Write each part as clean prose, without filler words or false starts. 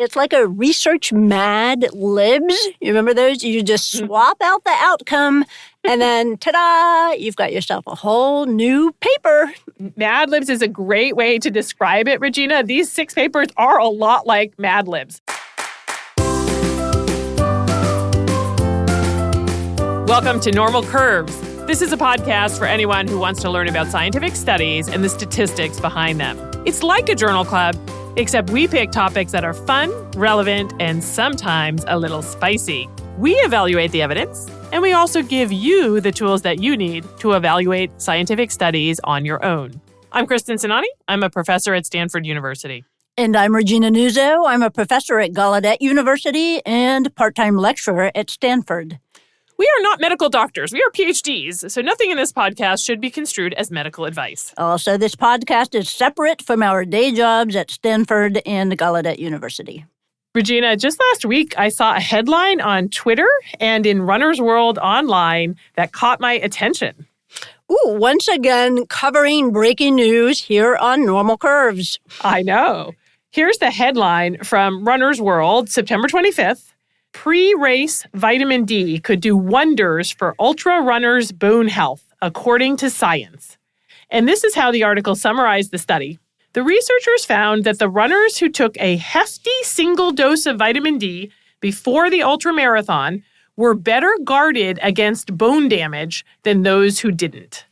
It's like a research Mad Libs. You remember those? You just swap out the outcome, and then, ta-da, you've got yourself a whole new paper. Mad Libs is a great way to describe it, Regina. These 6 papers are a lot like Mad Libs. Welcome to Normal Curves. This is a podcast for anyone who wants to learn about scientific studies and the statistics behind them. It's like a journal club, except we pick topics that are fun, relevant, and sometimes a little spicy. We evaluate the evidence, and we also give you the tools that you need to evaluate scientific studies on your own. I'm Kristin. I'm a professor at Stanford University. And I'm Regina. I'm a professor at Gallaudet University and part-time lecturer at Stanford. We are not medical doctors. We are PhDs, so nothing in this podcast should be construed as medical advice. Also, this podcast is separate from our day jobs at Stanford and Gallaudet University. Regina, just last week, I saw a headline on Twitter and in Runner's World online that caught my attention. Ooh, once again, covering breaking news here on Normal Curves. I know. Here's the headline from Runner's World, September 25th. Pre-race vitamin D could do wonders for ultra runners' bone health, according to science. And this is how the article summarized the study. The researchers found that the runners who took a hefty single dose of vitamin D before the ultramarathon were better guarded against bone damage than those who didn't.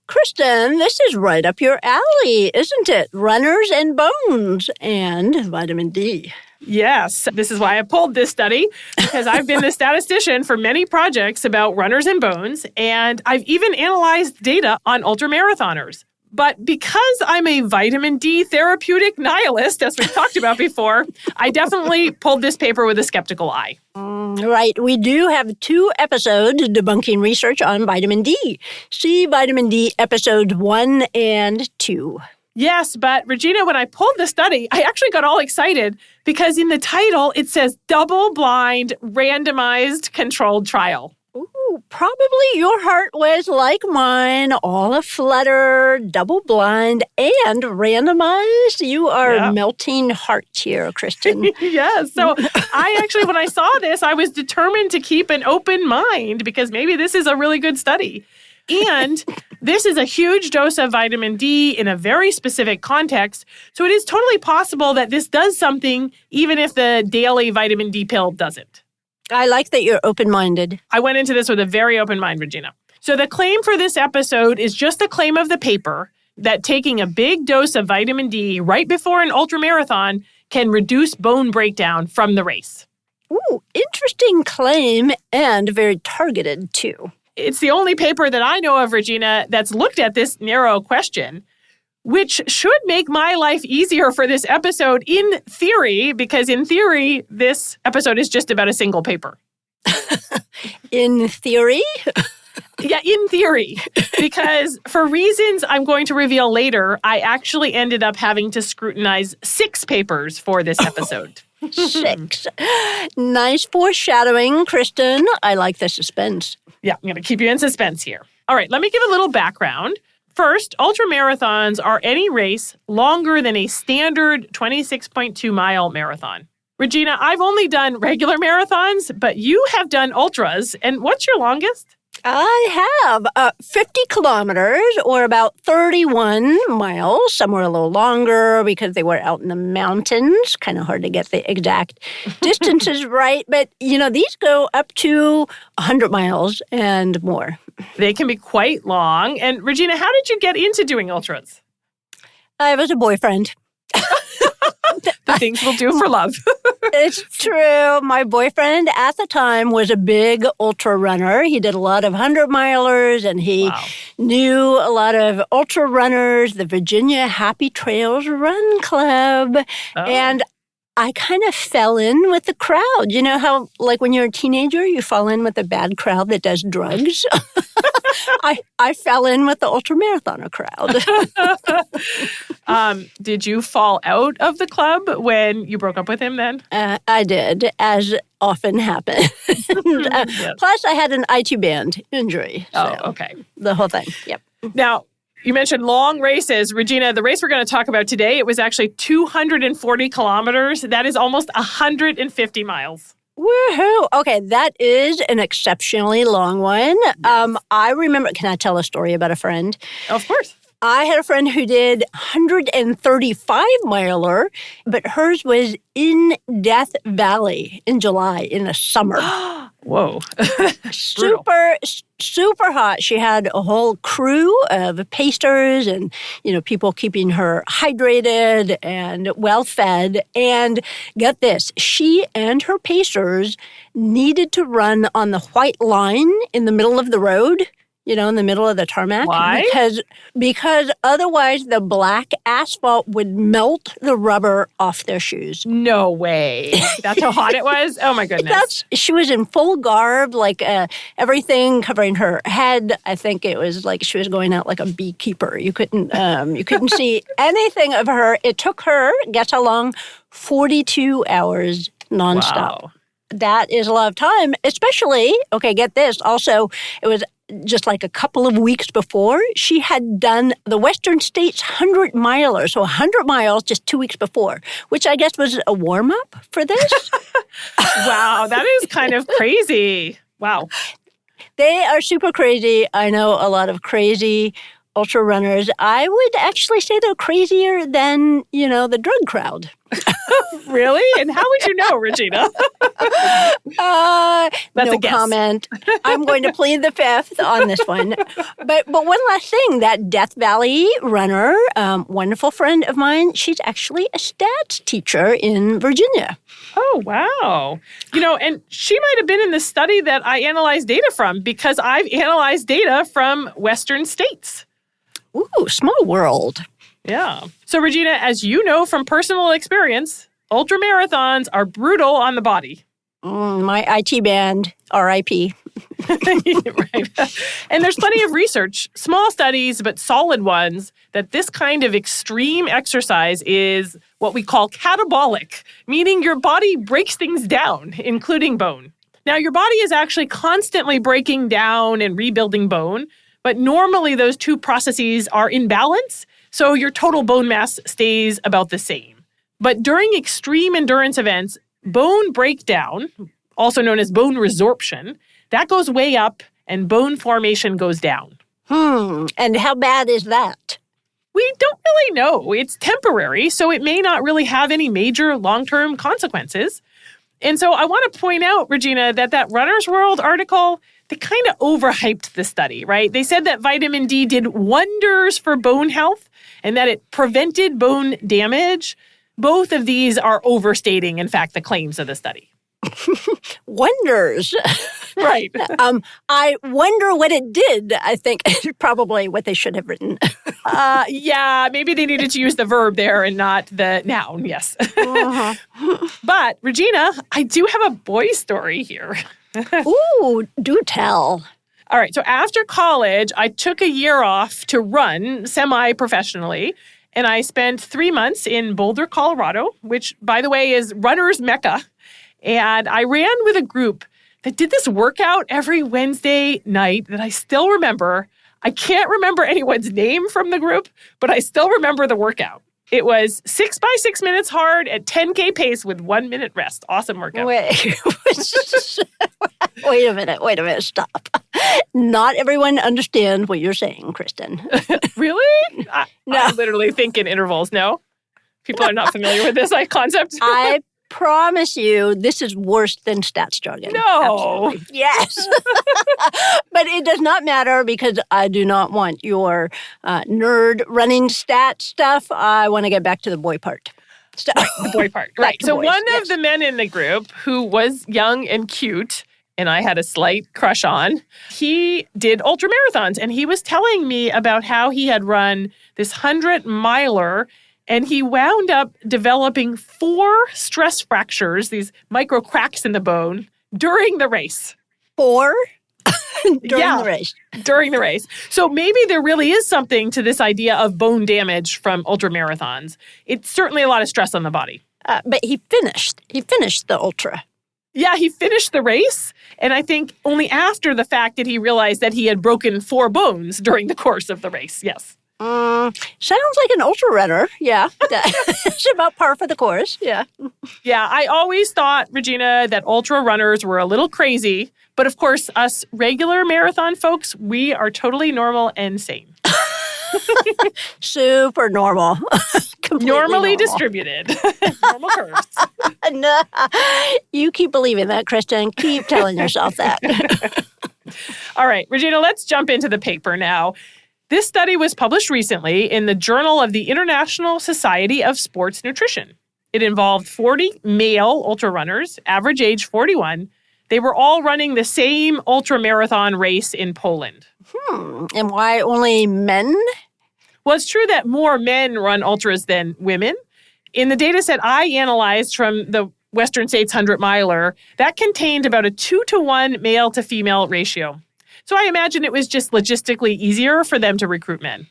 Kristin, this is right up your alley, isn't it? Runners and bones and vitamin D. Yes, this is why I pulled this study, because I've been the statistician for many projects about runners and bones, and I've even analyzed data on ultramarathoners. But because I'm a vitamin D therapeutic nihilist, as we've talked about before, I definitely pulled this paper with a skeptical eye. Right. We do have 2 episodes debunking research on vitamin D. See Vitamin D episodes 1 and 2. Yes, but Regina, when I pulled the study, I actually got all excited because in the title, it says double-blind, randomized, controlled trial. Ooh, probably your heart was like mine, all aflutter, double-blind, and randomized. You are melting heart here, Kristin. Yes. So I actually, when I saw this, I was determined to keep an open mind because maybe this is a really good study. And this is a huge dose of vitamin D in a very specific context. So it is totally possible that this does something even if the daily vitamin D pill doesn't. I like that you're open-minded. I went into this with a very open mind, Regina. So the claim for this episode is just the claim of the paper that taking a big dose of vitamin D right before an ultramarathon can reduce bone breakdown from the race. Ooh, interesting claim and very targeted, too. It's the only paper that I know of, Regina, that's looked at this narrow question, which should make my life easier for this episode in theory, because in theory, this episode is just about a single paper. In theory? Yeah, in theory. Because for reasons I'm going to reveal later, I actually ended up having to scrutinize 6 papers for this episode. 6. Nice foreshadowing, Kristin. I like the suspense. Yeah, I'm going to keep you in suspense here. All right, let me give a little background. First, ultramarathons are any race longer than a standard 26.2-mile marathon. Regina, I've only done regular marathons, but you have done ultras. And what's your longest? I have 50 kilometers or about 31 miles. Some were a little longer because they were out in the mountains. Kind of hard to get the exact distances right. But, these go up to 100 miles and more. They can be quite long. And Regina, how did you get into doing ultras? I was a boyfriend. The things we'll do for love. It's true. My boyfriend at the time was a big ultra runner. He did a lot of 100-milers, and he knew a lot of ultra runners, the Virginia Happy Trails Run Club. Oh. And I kind of fell in with the crowd. You know how, like when you're a teenager, you fall in with a bad crowd that does drugs? I fell in with the ultramarathoner crowd. Did you fall out of the club when you broke up with him then? I did, as often happens. Yes. Plus, I had an IT band injury. Oh, okay. The whole thing, yep. Now, You mentioned long races. Regina, the race we're going to talk about today, it was actually 240 kilometers. That is almost 150 miles. Woohoo! Okay, that is an exceptionally long one. Yes. I remember, can I tell a story about a friend? Of course. I had a friend who did 135-miler, but hers was in Death Valley in July in the summer. Whoa. Super hot. She had a whole crew of pacers and, people keeping her hydrated and well-fed. And get this, she and her pacers needed to run on the white line in the middle of the road. In the middle of the tarmac. Why? Because otherwise the black asphalt would melt the rubber off their shoes. No way. That's how hot it was? Oh, my goodness. She was in full garb, like everything covering her head. I think it was like she was going out like a beekeeper. You couldn't see anything of her. It took her, guess how long? 42 hours nonstop. Wow. That is a lot of time, especially, okay, get this. Also, it was just like a couple of weeks before, she had done the Western States 100-miler, so 100 miles just 2 weeks before, which I guess was a warm-up for this. Wow, that is kind of crazy. Wow. They are super crazy. I know a lot of crazy ultra runners. I would actually say they're crazier than, the drug crowd. Really? And how would you know, Regina? That's no a guess. Comment. I'm going to plead the fifth on this one. But one last thing, that Death Valley runner, wonderful friend of mine, she's actually a stats teacher in Virginia. Oh, wow. And she might have been in the study that I analyzed data from because I've analyzed data from Western states. Ooh, small world. Yeah. So, Regina, as you know from personal experience, ultramarathons are brutal on the body. My IT band, RIP. Right. And there's plenty of research, small studies, but solid ones, that this kind of extreme exercise is what we call catabolic, meaning your body breaks things down, including bone. Now, your body is actually constantly breaking down and rebuilding bone, but normally those two processes are in balance, so your total bone mass stays about the same. But during extreme endurance events, bone breakdown, also known as bone resorption, that goes way up and bone formation goes down. And how bad is that? We don't really know. It's temporary, so it may not really have any major long-term consequences. And so I want to point out, Regina, that Runner's World article, they kind of overhyped the study, right? They said that vitamin D did wonders for bone health and that it prevented bone damage. Both of these are overstating, in fact, the claims of the study. Wonders. Right. I wonder what it did, I think, is probably what they should have written. Yeah, maybe they needed to use the verb there and not the noun, yes. Uh-huh. But, Regina, I do have a boy story here. Ooh, do tell. All right, so after college, I took a year off to run semi-professionally, and I spent 3 months in Boulder, Colorado, which, by the way, is runner's mecca. And I ran with a group that did this workout every Wednesday night that I still remember. I can't remember anyone's name from the group, but I still remember the workout. It was 6 by 6 minutes hard at 10K pace with 1 minute rest. Awesome workout. Wait a minute, stop. Not everyone understands what you're saying, Kristin. Really? No. I literally think in intervals, no? People are not familiar with this concept? I promise you, this is worse than stats jargon. No. Absolutely. Yes. But it does not matter because I do not want your nerd running stat stuff. I want to get back to the boy part. The boy part. Right. So boys, one yes. of the men in the group who was young and cute, and I had a slight crush on, he did ultramarathons. And he was telling me about how he had run this 100-miler. And he wound up developing 4 stress fractures, these micro cracks in the bone, during the race. 4? During the race. During the race. So maybe there really is something to this idea of bone damage from ultramarathons. It's certainly a lot of stress on the body. But he finished. He finished the ultra. Yeah, he finished the race. And I think only after the fact did he realize that he had broken 4 bones during the course of the race. Yes. Sounds like an ultra runner. Yeah. It's about par for the course. Yeah. Yeah, I always thought, Regina, that ultra runners were a little crazy. But of course, us regular marathon folks, we are totally normal and sane. Super normal. Normally distributed. Normal curves. No, you keep believing that, Kristin. Keep telling yourself that. All right, Regina, let's jump into the paper now. This study was published recently in the Journal of the International Society of Sports Nutrition. It involved 40 male ultrarunners, average age 41. They were all running the same ultramarathon race in Poland. And why only men? Well, it's true that more men run ultras than women. In the data set I analyzed from the Western States 100-miler, that contained about a 2-to-1 male to female ratio. So I imagine it was just logistically easier for them to recruit men.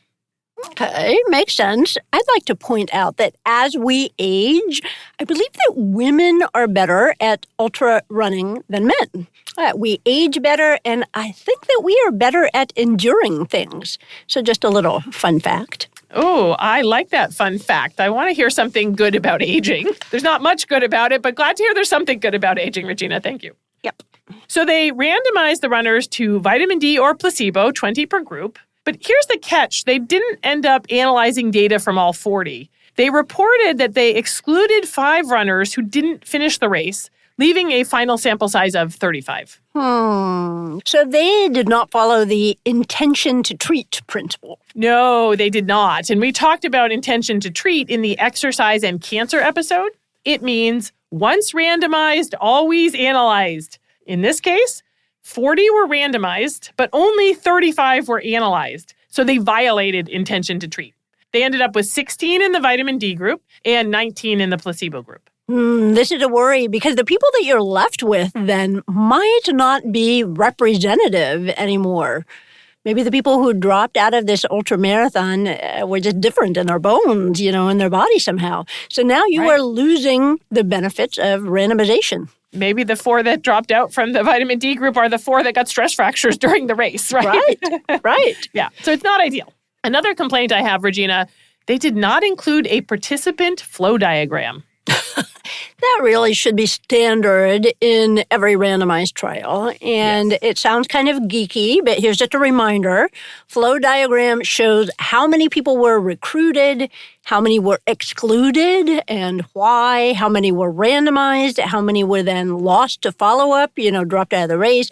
Okay, makes sense. I'd like to point out that as we age, I believe that women are better at ultra running than men. We age better, and I think that we are better at enduring things. So just a little fun fact. Oh, I like that fun fact. I want to hear something good about aging. There's not much good about it, but glad to hear there's something good about aging, Regina. Thank you. Yep. So they randomized the runners to vitamin D or placebo, 20 per group. But here's the catch. They didn't end up analyzing data from all 40. They reported that they excluded 5 runners who didn't finish the race, leaving a final sample size of 35. So they did not follow the intention to treat principle. No, they did not. And we talked about intention to treat in the exercise and cancer episode. It means once randomized, always analyzed. In this case, 40 were randomized, but only 35 were analyzed. So they violated intention to treat. They ended up with 16 in the vitamin D group and 19 in the placebo group. This is a worry because the people that you're left with then might not be representative anymore. Maybe the people who dropped out of this ultramarathon were just different in their bones, in their body somehow. So now you are losing the benefits of randomization. Maybe the 4 that dropped out from the vitamin D group are the 4 that got stress fractures during the race, right? Right. Yeah, so it's not ideal. Another complaint I have, Regina, they did not include a participant flow diagram. That really should be standard in every randomized trial. And It sounds kind of geeky, but here's just a reminder. Flow diagram shows how many people were recruited, how many were excluded, and why, how many were randomized, how many were then lost to follow-up, dropped out of the race,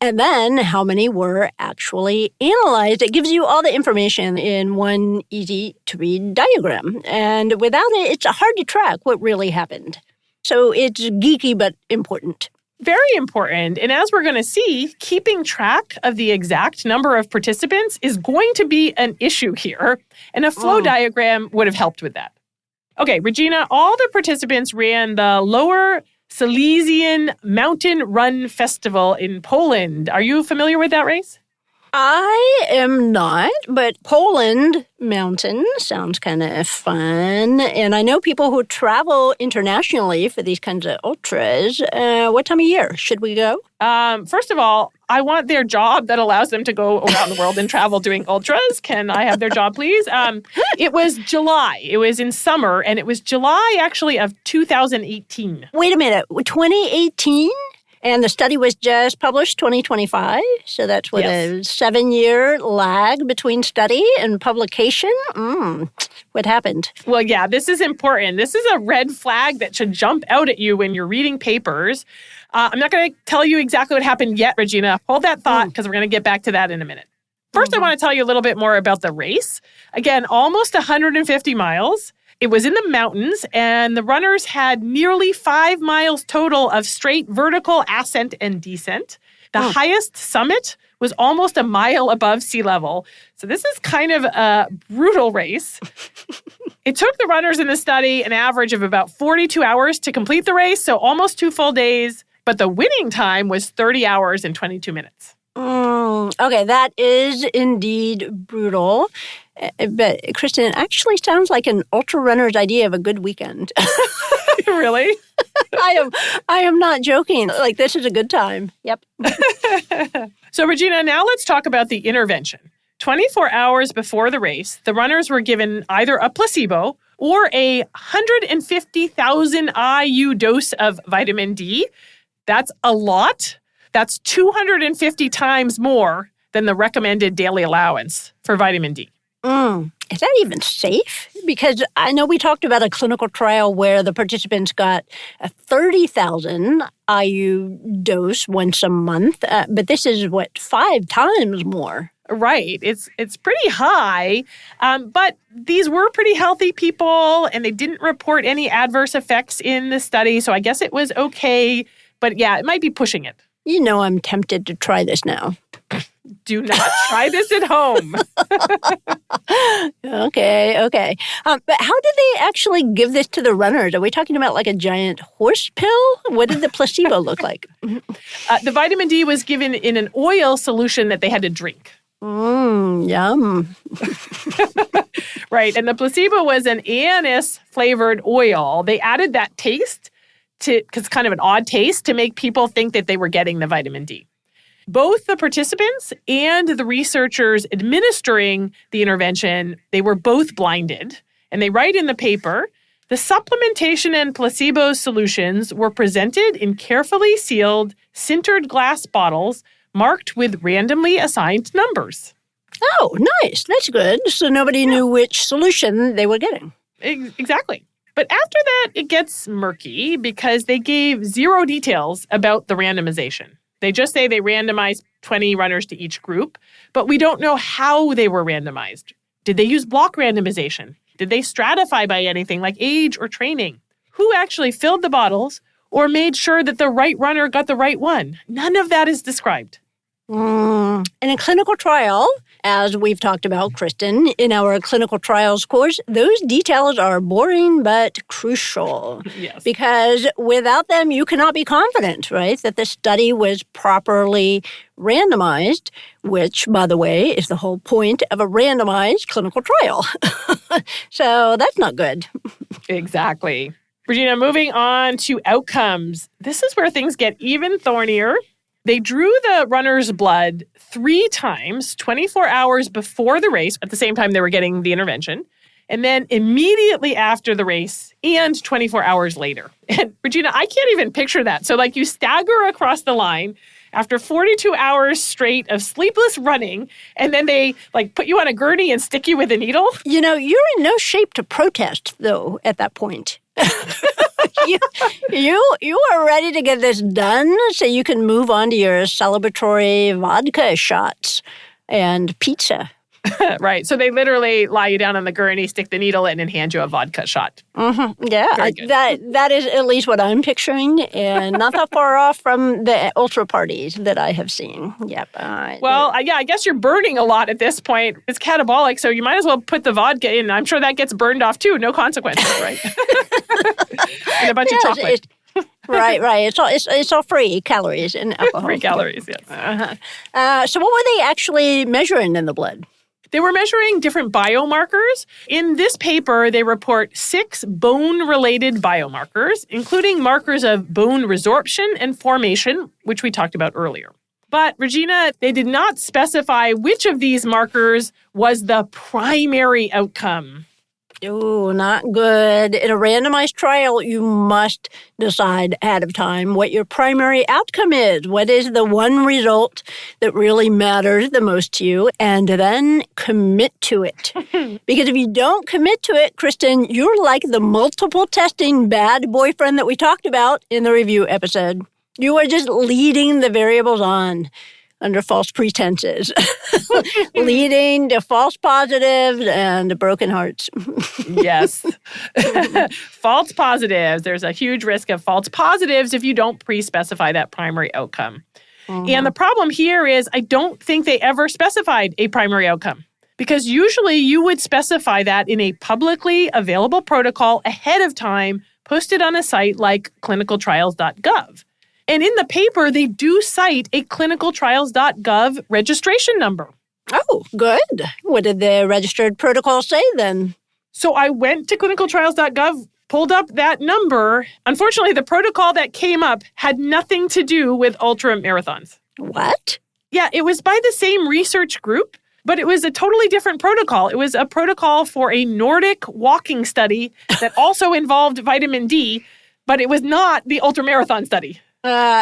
and then how many were actually analyzed. It gives you all the information in one easy-to-read diagram. And without it, it's hard to track what really happened. So it's geeky but important. Very important. And as we're going to see, keeping track of the exact number of participants is going to be an issue here. And a flow diagram would have helped with that. Okay, Regina, all the participants ran the Lower Silesian Mountain Run Festival in Poland. Are you familiar with that race? I am not, but Poland mountain sounds kind of fun. And I know people who travel internationally for these kinds of ultras. What time of year should we go? First of all, I want their job that allows them to go around the world and travel doing ultras. Can I have their job, please? It was July. It was in summer, and it was July, actually, of 2018. Wait a minute. 2018? And the study was just published 2025, so that's what, a 7-year lag between study and publication? What happened? Well, yeah, this is important. This is a red flag that should jump out at you when you're reading papers. I'm not going to tell you exactly what happened yet, Regina. Hold that thought, because we're going to get back to that in a minute. First, I want to tell you a little bit more about the race. Again, almost 150 miles. It was in the mountains, and the runners had nearly 5 miles total of straight vertical ascent and descent. The highest summit was almost a mile above sea level. So this is kind of a brutal race. It took the runners in the study an average of about 42 hours to complete the race, so almost 2 full days. But the winning time was 30 hours and 22 minutes. Okay, that is indeed brutal. But, Kristin, it actually sounds like an ultra runner's idea of a good weekend. Really? I am not joking. Like, this is a good time. Yep. So, Regina, now let's talk about the intervention. 24 hours before the race, the runners were given either a placebo or a 150,000 IU dose of vitamin D. That's a lot. That's 250 times more than the recommended daily allowance for vitamin D. Is that even safe? Because I know we talked about a clinical trial where the participants got a 30,000 IU dose once a month, but this is, 5 times more? Right. It's pretty high, but these were pretty healthy people, and they didn't report any adverse effects in the study, so I guess it was okay. But yeah, it might be pushing it. You know I'm tempted to try this now. Do not try this at home. Okay. But how did they actually give this to the runners? Are we talking about like a giant horse pill? What did the placebo look like? The vitamin D was given in an oil solution that they had to drink. Yum. Right, and the placebo was an anise-flavored oil. They added that taste because it's kind of an odd taste to make people think that they were getting the vitamin D. Both the participants and the researchers administering the intervention, they were both blinded. And they write in the paper, the supplementation and placebo solutions were presented in carefully sealed, sintered glass bottles marked with randomly assigned numbers. Oh, nice. That's good. So nobody knew which solution they were getting. Exactly. But after that, it gets murky because they gave zero details about the randomization. They just say they randomized 20 runners to each group, but we don't know how they were randomized. Did they use block randomization? Did they stratify by anything like age or training? Who actually filled the bottles or made sure that the right runner got the right one? None of that is described. In a clinical trial, as we've talked about, Kristin, in our clinical trials course, those details are boring but crucial. Yes. Because without them, you cannot be confident, right, that the study was properly randomized, which, by the way, is the whole point of a randomized clinical trial. So that's not good. Exactly. Regina, moving on to outcomes. This is where things get even thornier. They drew the runners' blood 3 times, 24 hours before the race, at the same time they were getting the intervention, and then immediately after the race and 24 hours later. And Regina, I can't even picture that. So you stagger across the line after 42 hours straight of sleepless running, and then they put you on a gurney and stick you with a needle. You know, you're in no shape to protest, though, at that point. You are ready to get this done so you can move on to your celebratory vodka shots and pizza. Right. So they literally lie you down on the gurney, stick the needle in, and hand you a vodka shot. Mm-hmm. Yeah, that is at least what I'm picturing, and not that far off from the ultra parties that I have seen. Yep. I guess you're burning a lot at this point. It's catabolic, so you might as well put the vodka in. I'm sure that gets burned off too. No consequences, right? And a bunch of chocolate. Right. It's all free calories and alcohol. Free calories, yes. So what were they actually measuring in the blood? They were measuring different biomarkers. In this paper, they report 6 bone-related biomarkers, including markers of bone resorption and formation, which we talked about earlier. But, Regina, they did not specify which of these markers was the primary outcome. Oh, not good. In a randomized trial, you must decide ahead of time what your primary outcome is. What is the one result that really matters the most to you? And then commit to it. Because if you don't commit to it, Kristin, you're like the multiple testing bad boyfriend that we talked about in the review episode. You are just leading the variables on under false pretenses, leading to false positives and broken hearts. Yes. False positives. There's a huge risk of false positives if you don't pre-specify that primary outcome. Mm-hmm. And the problem here is I don't think they ever specified a primary outcome, because usually you would specify that in a publicly available protocol ahead of time, posted on a site like clinicaltrials.gov. And in the paper, they do cite a clinicaltrials.gov registration number. Oh, good. What did the registered protocol say then? So I went to clinicaltrials.gov, pulled up that number. Unfortunately, the protocol that came up had nothing to do with ultramarathons. What? Yeah, it was by the same research group, But it was a totally different protocol. It was a protocol for a Nordic walking study that also involved vitamin D, but it was not the ultramarathon study.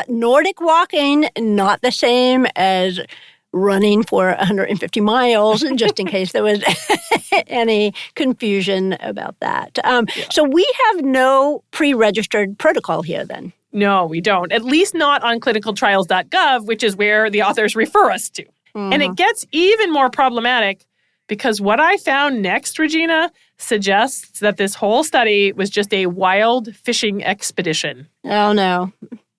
Nordic walking, not the same as running for 150 miles, just in case there was any confusion about that. So we have no pre-registered protocol here then. No, we don't. At least not on clinicaltrials.gov, which is where the authors refer us to. Mm-hmm. And it gets even more problematic because what I found next, Regina, suggests that this whole study was just a wild fishing expedition. Oh, no.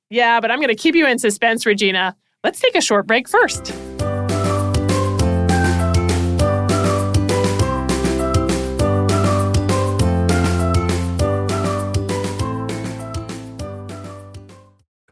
Yeah, but I'm going to keep you in suspense, Regina. Let's take a short break first.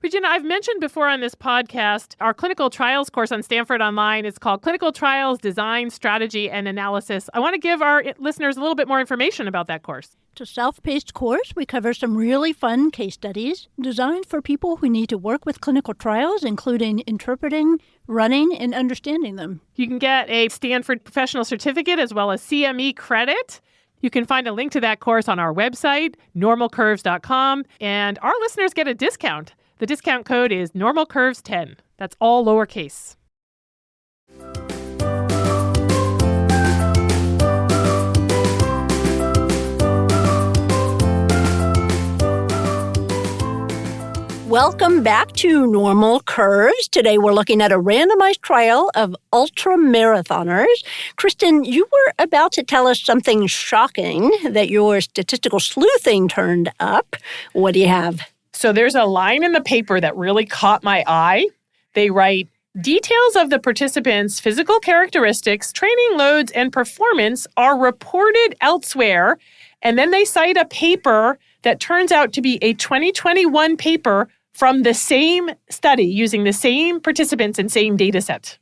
Regina, I've mentioned before on this podcast our clinical trials course on Stanford Online. It's called Clinical Trials Design, Strategy, and Analysis. I want to give our listeners a little bit more information about that course. It's a self-paced course. We cover some really fun case studies designed for people who need to work with clinical trials, including interpreting, running, and understanding them. You can get a Stanford Professional Certificate as well as CME credit. You can find a link to that course on our website, normalcurves.com, and our listeners get a discount. The discount code is normalcurves10. That's all lowercase. Welcome back to Normal Curves. Today we're looking at a randomized trial of ultramarathoners. Kristin, you were about to tell us something shocking, that your statistical sleuthing turned up. What do you have? So there's a line in the paper that really caught my eye. They write, details of the participants' physical characteristics, training loads, and performance are reported elsewhere. And then they cite a paper that turns out to be a 2021 paper from the same study using the same participants and same data set.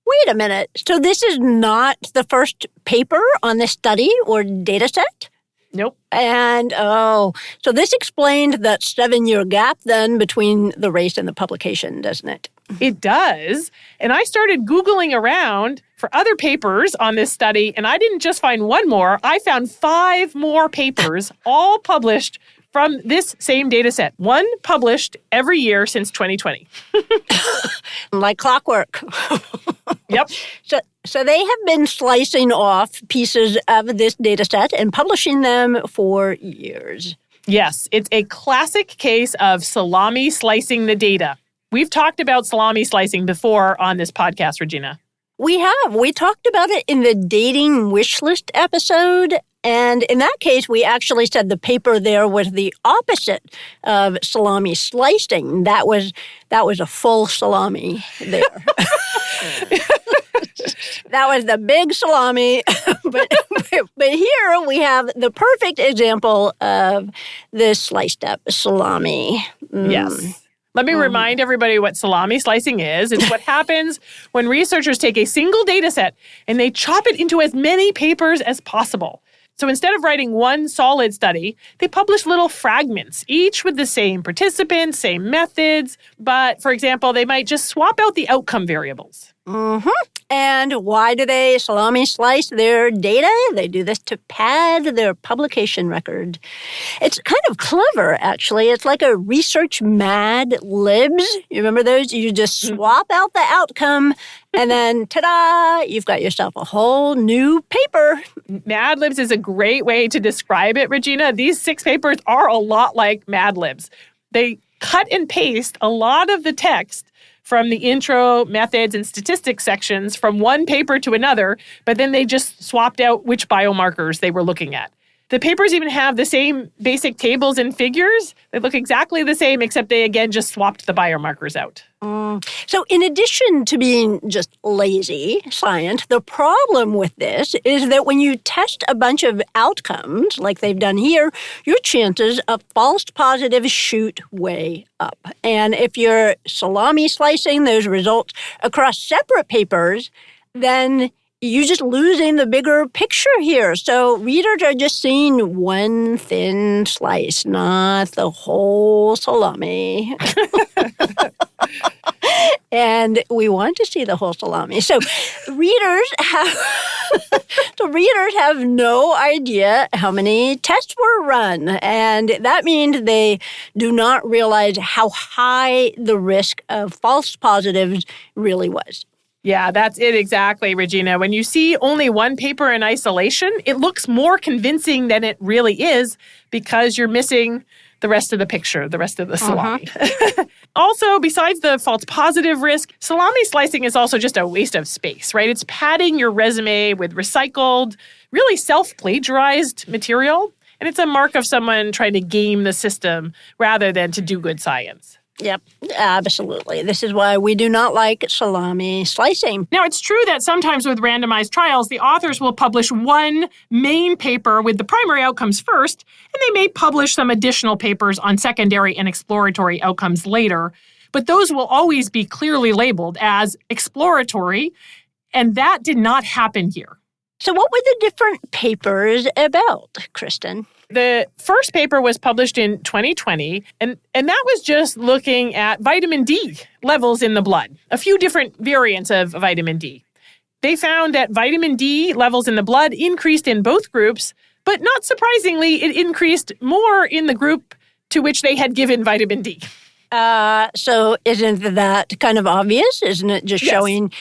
Wait a minute. So this is not the first paper on this study or data set? Nope. And, so this explained that 7-year gap then between the race and the publication, doesn't it? It does. And I started Googling around for other papers on this study, and I didn't just find one more. I found 5 more papers, all published from this same data set. One published every year since 2020. Like clockwork. Yep. So they have been slicing off pieces of this data set and publishing them for years. Yes, it's a classic case of salami slicing the data. We've talked about salami slicing before on this podcast, Regina. We have. We talked about it in the dating wish list episode. And in that case, we actually said the paper there was the opposite of salami slicing. That was a full salami there. That was the big salami. But here we have the perfect example of this sliced up salami. Yes. Let me remind everybody what salami slicing is. It's what happens when researchers take a single data set and they chop it into as many papers as possible. So instead of writing one solid study, they publish little fragments, each with the same participants, same methods. But, for example, they might just swap out the outcome variables. Mm-hmm. And why do they salami slice their data? They do this to pad their publication record. It's kind of clever, actually. It's like a research Mad Libs. You remember those? You just swap out the outcome, and then, ta-da, you've got yourself a whole new paper. Mad Libs is a great way to describe it, Regina. These 6 papers are a lot like Mad Libs. They cut and paste a lot of the text from the intro, methods, and statistics sections from one paper to another, but then they just swapped out which biomarkers they were looking at. The papers even have the same basic tables and figures. They look exactly the same, except they, again, just swapped the biomarkers out. So in addition to being just lazy science, the problem with this is that when you test a bunch of outcomes, like they've done here, your chances of false positives shoot way up. And if you're salami slicing those results across separate papers, then you're just losing the bigger picture here. So readers are just seeing one thin slice, not the whole salami. And we want to see the whole salami. So readers have no idea how many tests were run. And that means they do not realize how high the risk of false positives really was. Yeah, that's it exactly, Regina. When you see only one paper in isolation, it looks more convincing than it really is because you're missing the rest of the picture, the rest of the salami. Also, besides the false positive risk, salami slicing is also just a waste of space, right? It's padding your resume with recycled, really self-plagiarized material. And it's a mark of someone trying to game the system rather than to do good science. Yep, absolutely. This is why we do not like salami slicing. Now, it's true that sometimes with randomized trials, the authors will publish one main paper with the primary outcomes first, and they may publish some additional papers on secondary and exploratory outcomes later. But those will always be clearly labeled as exploratory, and that did not happen here. So what were the different papers about, Kristin? The first paper was published in 2020, and that was just looking at vitamin D levels in the blood, a few different variants of vitamin D. They found that vitamin D levels in the blood increased in both groups, but not surprisingly, it increased more in the group to which they had given vitamin D. So isn't that kind of obvious? Isn't it just showing,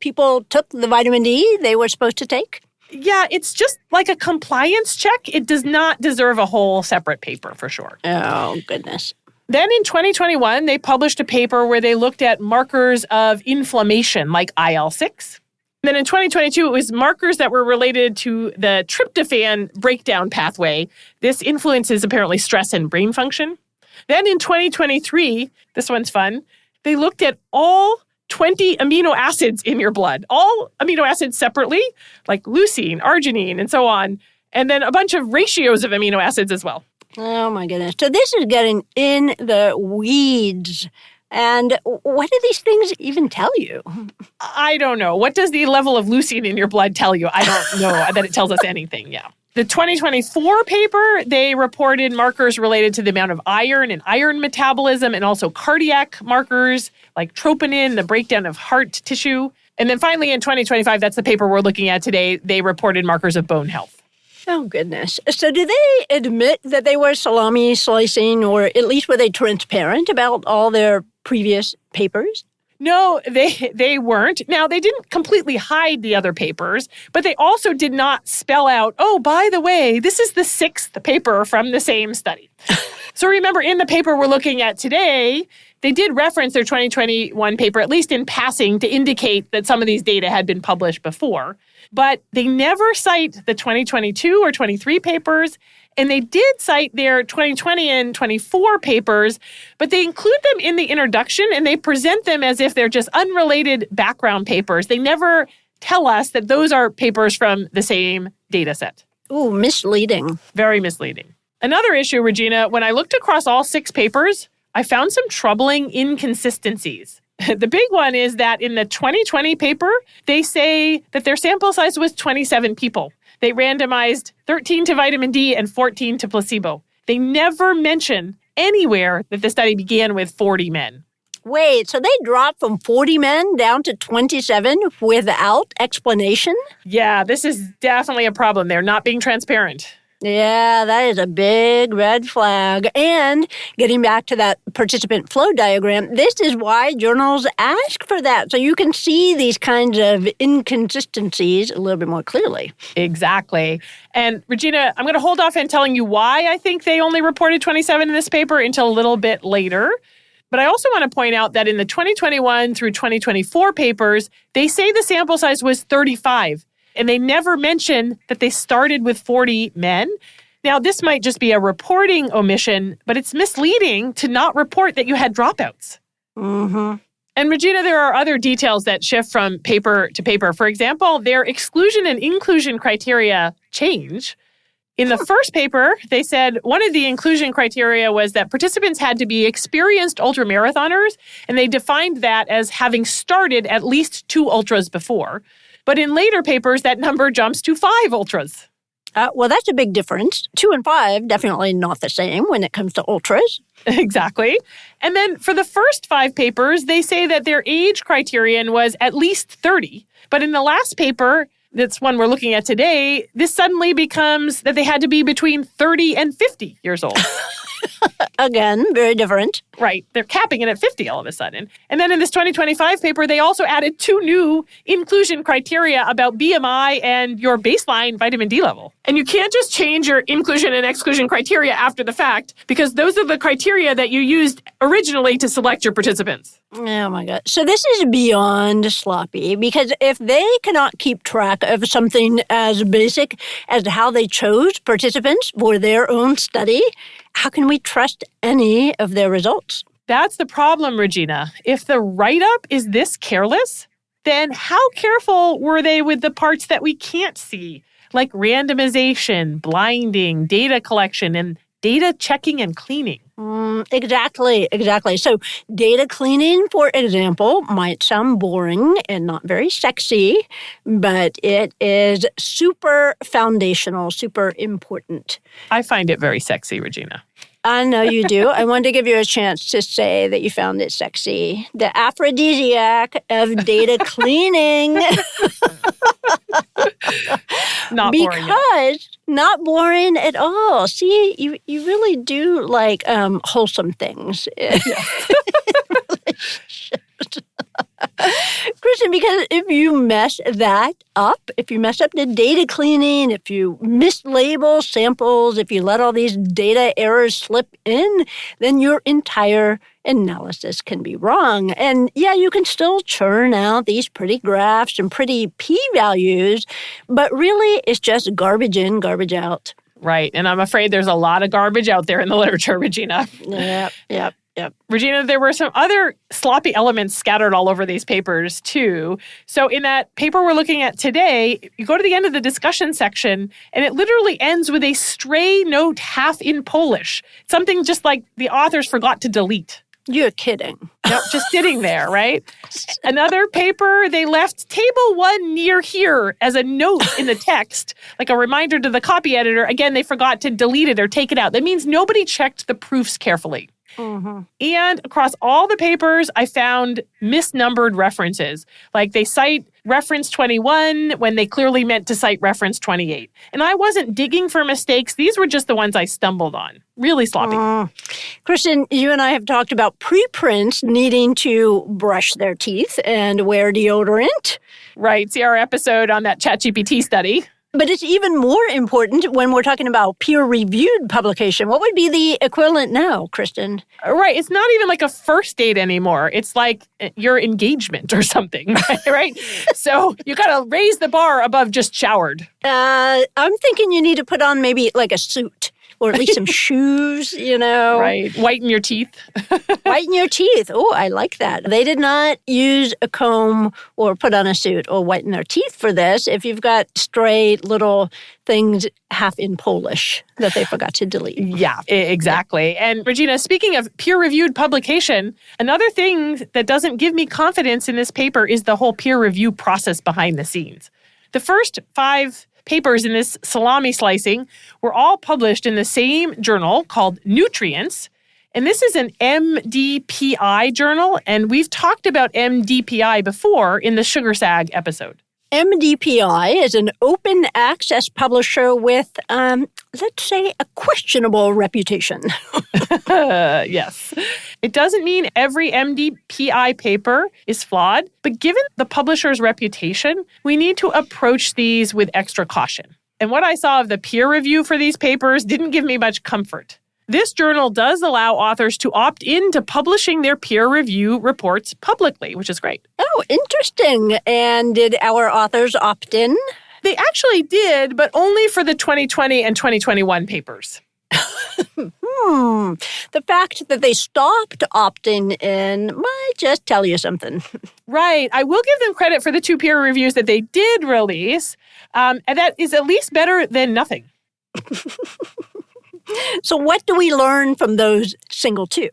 people took the vitamin D they were supposed to take? Yeah, it's just like a compliance check. It does not deserve a whole separate paper for sure. Oh, goodness. Then in 2021, they published a paper where they looked at markers of inflammation like IL-6. Then in 2022, it was markers that were related to the tryptophan breakdown pathway. This influences apparently stress and brain function. Then in 2023, this one's fun, they looked at all 20 amino acids in your blood, all amino acids separately, like leucine, arginine, and so on, and then a bunch of ratios of amino acids as well. Oh, my goodness. So this is getting in the weeds. And what do these things even tell you? I don't know. What does the level of leucine in your blood tell you? I don't know that it tells us anything, The 2024 paper, they reported markers related to the amount of iron and iron metabolism and also cardiac markers like troponin, the breakdown of heart tissue. And then finally in 2025, that's the paper we're looking at today, they reported markers of bone health. Oh, goodness. So do they admit that they were salami slicing, or at least were they transparent about all their previous papers? No, they weren't. Now, they didn't completely hide the other papers, but they also did not spell out, oh, by the way, this is the 6th paper from the same study. So remember, in the paper we're looking at today, they did reference their 2021 paper, at least in passing, to indicate that some of these data had been published before. But they never cite the 2022 or 23 papers, and they did cite their 2020 and 24 papers, but they include them in the introduction, and they present them as if they're just unrelated background papers. They never tell us that those are papers from the same data set. Ooh, misleading. Very misleading. Another issue, Regina, when I looked across all 6 papers, I found some troubling inconsistencies. The big one is that in the 2020 paper, they say that their sample size was 27 people. They randomized 13 to vitamin D and 14 to placebo. They never mention anywhere that the study began with 40 men. Wait, so they dropped from 40 men down to 27 without explanation? Yeah, this is definitely a problem. They're not being transparent. Yeah, that is a big red flag. And getting back to that participant flow diagram, this is why journals ask for that, so you can see these kinds of inconsistencies a little bit more clearly. Exactly. And Regina, I'm going to hold off on telling you why I think they only reported 27 in this paper until a little bit later. But I also want to point out that in the 2021 through 2024 papers, they say the sample size was 35. And they never mention that they started with 40 men. Now, this might just be a reporting omission, but it's misleading to not report that you had dropouts. Mm-hmm. And Regina, there are other details that shift from paper to paper. For example, their exclusion and inclusion criteria change. In the first paper, they said one of the inclusion criteria was that participants had to be experienced ultramarathoners, and they defined that as having started at least 2 ultras before. But in later papers, that number jumps to 5 ultras. Well, that's a big difference. 2 and 5, definitely not the same when it comes to ultras. Exactly. And then for the first 5 papers, they say that their age criterion was at least 30. But in the last paper, that's one we're looking at today, this suddenly becomes that they had to be between 30 and 50 years old. Again, very different. Right. They're capping it at 50 all of a sudden. And then in this 2025 paper, they also added 2 new inclusion criteria about BMI and your baseline vitamin D level. And you can't just change your inclusion and exclusion criteria after the fact, because those are the criteria that you used originally to select your participants. Oh, my God. So this is beyond sloppy, because if they cannot keep track of something as basic as how they chose participants for their own study, how can we trust any of their results? That's the problem, Regina. If the write-up is this careless, then how careful were they with the parts that we can't see, like randomization, blinding, data collection, and data checking and cleaning? Exactly. So data cleaning, for example, might sound boring and not very sexy, but it is super foundational, super important. I find it very sexy, Regina. I know you do. I wanted to give you a chance to say that you found it sexy. The aphrodisiac of data cleaning. Not boring. Because not boring at all. See, you really do like wholesome things. Kristin, because if you mess that up, if you mess up the data cleaning, if you mislabel samples, if you let all these data errors slip in, then your entire analysis can be wrong. And yeah, you can still churn out these pretty graphs and pretty p-values, but really it's just garbage in, garbage out. Right. And I'm afraid there's a lot of garbage out there in the literature, Regina. Yep. Regina, there were some other sloppy elements scattered all over these papers, too. So in that paper we're looking at today, you go to the end of the discussion section, and it literally ends with a stray note half in Polish, something just like the authors forgot to delete. You're kidding. Yep, just sitting there, right? Another paper, they left table 1 near here as a note in the text, like a reminder to the copy editor. Again, they forgot to delete it or take it out. That means nobody checked the proofs carefully. Mm-hmm. And across all the papers, I found misnumbered references. Like they cite reference 21 when they clearly meant to cite reference 28. And I wasn't digging for mistakes. These were just the ones I stumbled on. Really sloppy. Kristin, you and I have talked about preprints needing to brush their teeth and wear deodorant. Right. See our episode on that ChatGPT study. But it's even more important when we're talking about peer-reviewed publication. What would be the equivalent now, Kristin? Right. It's not even like a first date anymore. It's like your engagement or something, right? So you got to raise the bar above just showered. I'm thinking you need to put on maybe like a suit. Or at least some shoes, Right. Whiten your teeth. Whiten your teeth. Oh, I like that. They did not use a comb or put on a suit or whiten their teeth for this. If you've got stray little things half in Polish that they forgot to delete. Yeah, exactly. And Regina, speaking of peer-reviewed publication, another thing that doesn't give me confidence in this paper is the whole peer review process behind the scenes. The first 5 papers in this salami slicing were all published in the same journal called Nutrients. And this is an MDPI journal, and we've talked about MDPI before in the Sugar Sag episode. MDPI is an open access publisher with, let's say, a questionable reputation. Yes. It doesn't mean every MDPI paper is flawed, but given the publisher's reputation, we need to approach these with extra caution. And what I saw of the peer review for these papers didn't give me much comfort. This journal does allow authors to opt into publishing their peer review reports publicly, which is great. Oh, interesting. And did our authors opt in? They actually did, but only for the 2020 and 2021 papers. The fact that they stopped opting in might just tell you something. Right. I will give them credit for the 2 peer reviews that they did release, and that is at least better than nothing. So what do we learn from those single 2?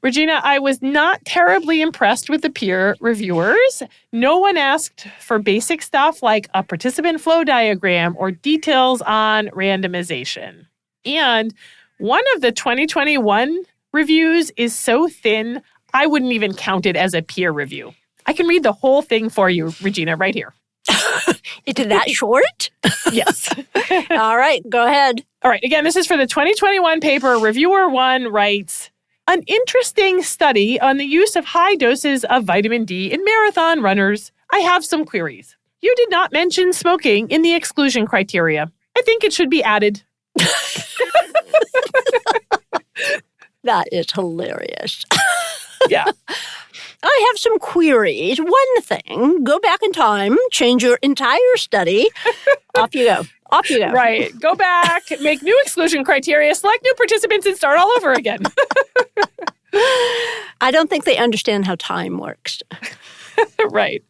Regina, I was not terribly impressed with the peer reviewers. No one asked for basic stuff like a participant flow diagram or details on randomization. And one of the 2021 reviews is so thin, I wouldn't even count it as a peer review. I can read the whole thing for you, Regina, right here. Is it that short? Yes. All right, go ahead. All right, again, this is for the 2021 paper. Reviewer 1 writes, an interesting study on the use of high doses of vitamin D in marathon runners. I have some queries. You did not mention smoking in the exclusion criteria. I think it should be added. That is hilarious. Yeah. I have some queries. One thing, go back in time, change your entire study. Off you go. Off you go. Right. Go back, make new exclusion criteria, select new participants, and start all over again. I don't think they understand how time works. Right.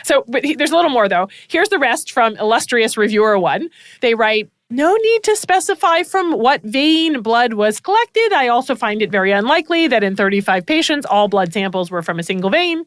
So, but there's a little more, though. Here's the rest from illustrious reviewer 1. They write, no need to specify from what vein blood was collected. I also find it very unlikely that in 35 patients, all blood samples were from a single vein.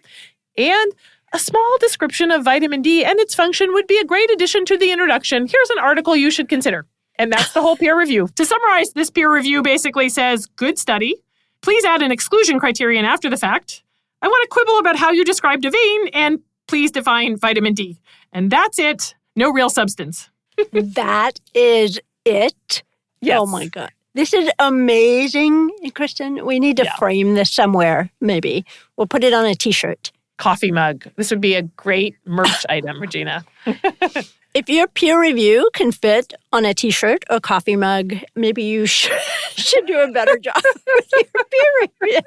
And a small description of vitamin D and its function would be a great addition to the introduction. Here's an article you should consider. And that's the whole peer review. To summarize, this peer review basically says, good study. Please add an exclusion criterion after the fact. I want to quibble about how you described a vein, and please define vitamin D. And that's it. No real substance. That is it? Yes. Oh, my God. This is amazing, Kristin. We need to frame this somewhere, maybe. We'll put it on a T-shirt. Coffee mug. This would be a great merch item, Regina. If your peer review can fit on a T-shirt or coffee mug, maybe you should do a better job with your peer review.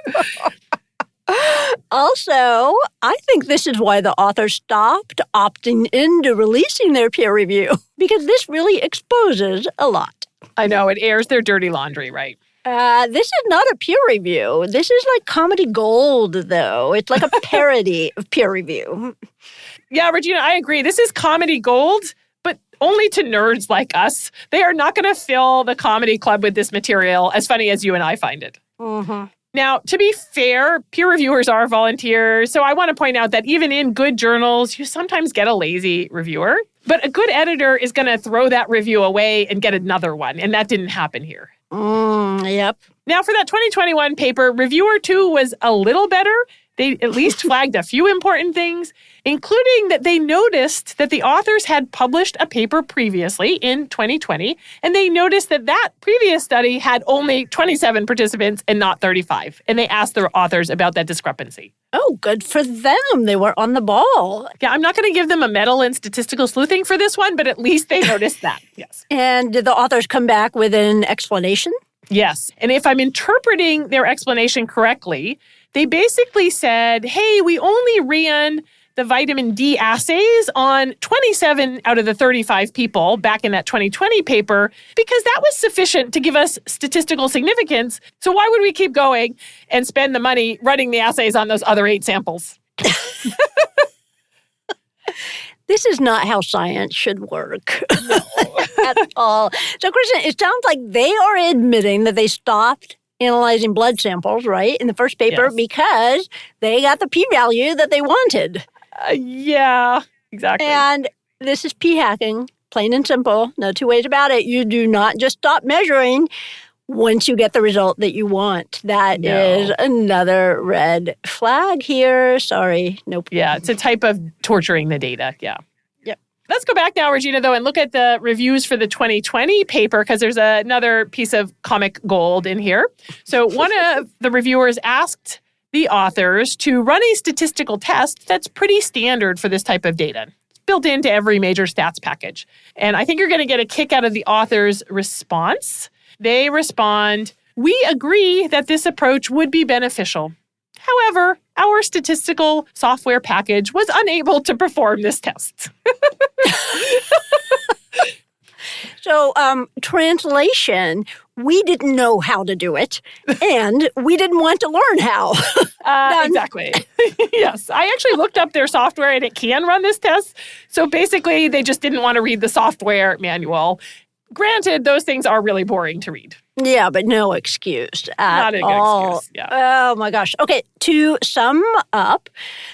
Also, I think this is why the author stopped opting into releasing their peer review, because this really exposes a lot. I know, it airs their dirty laundry, right? This is not a peer review. This is like comedy gold, though. It's like a parody of peer review. Yeah, Regina, I agree. This is comedy gold, but only to nerds like us. They are not going to fill the comedy club with this material, as funny as you and I find it. Mm-hmm. Now, to be fair, peer reviewers are volunteers, so I want to point out that even in good journals, you sometimes get a lazy reviewer. But a good editor is going to throw that review away and get another one, and that didn't happen here. Yep. Now, for that 2021 paper, reviewer 2 was a little better. They at least flagged a few important things, including that they noticed that the authors had published a paper previously in 2020, and they noticed that that previous study had only 27 participants and not 35. And they asked the authors about that discrepancy. Oh, good for them. They were on the ball. Yeah, I'm not going to give them a medal in statistical sleuthing for this one, but at least they noticed that. Yes. And did the authors come back with an explanation? Yes. And if I'm interpreting their explanation correctly, they basically said, hey, we only ran the vitamin D assays on 27 out of the 35 people back in that 2020 paper because that was sufficient to give us statistical significance. So why would we keep going and spend the money running the assays on those other 8 samples? This is not how science should work at all. So, Kristin, it sounds like they are admitting that they stopped analyzing blood samples, right, in the first paper because they got the p-value that they wanted. Yeah, exactly. And this is p-hacking, plain and simple. No two ways about it. You do not just stop measuring once you get the result that you want. That is another red flag here. Sorry. Nope. Yeah, it's a type of torturing the data. Yeah. Yep. Let's go back now, Regina, though, and look at the reviews for the 2020 paper because there's another piece of comic gold in here. So one of the reviewers asked the authors to run a statistical test that's pretty standard for this type of data. It's built into every major stats package. And I think you're going to get a kick out of the author's response. They respond, we agree that this approach would be beneficial. However, our statistical software package was unable to perform this test. So, translation, we didn't know how to do it, and we didn't want to learn how. Exactly. Yes. I actually looked up their software, and it can run this test. So basically, they just didn't want to read the software manual. Granted, those things are really boring to read. Yeah, but no excuse Not at a good all. excuse, yeah. Oh, my gosh. Okay, to sum up,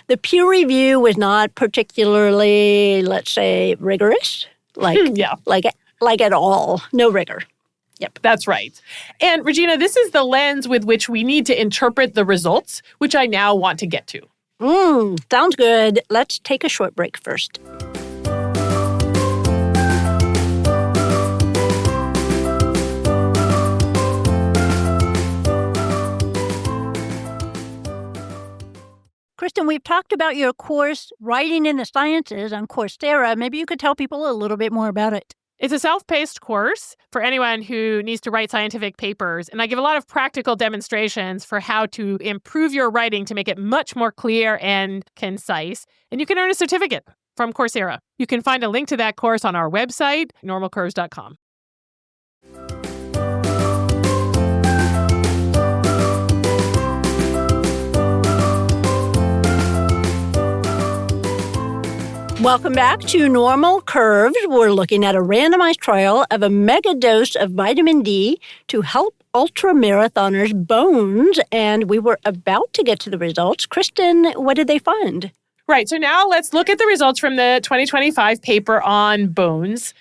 the peer review was not particularly, let's say, rigorous. Like at all. No rigor. Yep. That's right. And Regina, this is the lens with which we need to interpret the results, which I now want to get to. Sounds good. Let's take a short break first. Kristin, we've talked about your course, Writing in the Sciences, on Coursera. Maybe you could tell people a little bit more about it. It's a self-paced course for anyone who needs to write scientific papers. And I give a lot of practical demonstrations for how to improve your writing to make it much more clear and concise. And you can earn a certificate from Coursera. You can find a link to that course on our website, normalcurves.com. Welcome back to Normal Curves. We're looking at a randomized trial of a mega dose of vitamin D to help ultramarathoners' bones. And we were about to get to the results. Kristin, what did they find? Right. So now let's look at the results from the 2025 paper on bones.